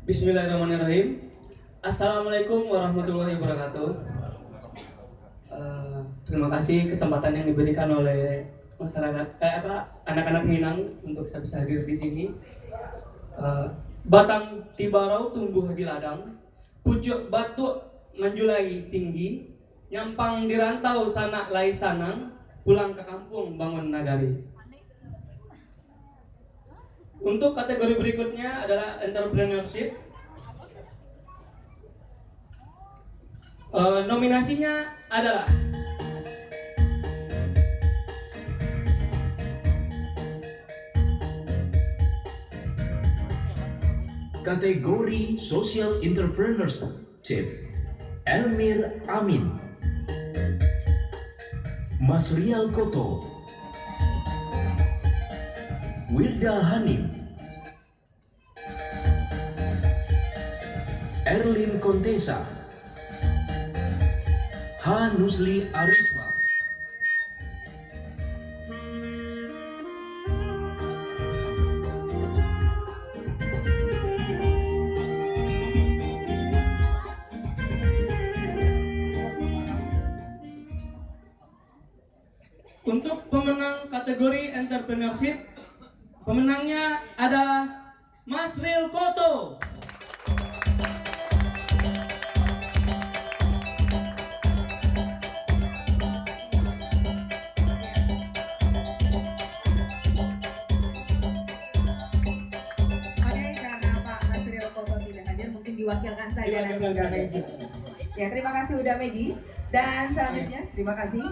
Bismillahirrahmanirrahim. Assalamualaikum warahmatullahi wabarakatuh. Terima kasih kesempatan yang diberikan oleh masyarakat, anak-anak Minang untuk saya bisa hadir di sini. Batang tibarau tumbuh di ladang, pucuk batu menjulai tinggi, nyampang di rantau sanak lai sanang, pulang ke kampung bangun nagari. Untuk kategori berikutnya adalah entrepreneurship. Nominasinya adalah kategori Social Entrepreneurship, Elmir Amin, Masrial Koto, Wirda Hanim, Erlin Kontesa, H. Nusli Arisma. untuk pemenang kategori entrepreneurship, pemenangnya adalah Masril Koto. Diwakilkan saja nanti Uda Meji. Ya, terima kasih Uda Meji. Dan selanjutnya, terima kasih.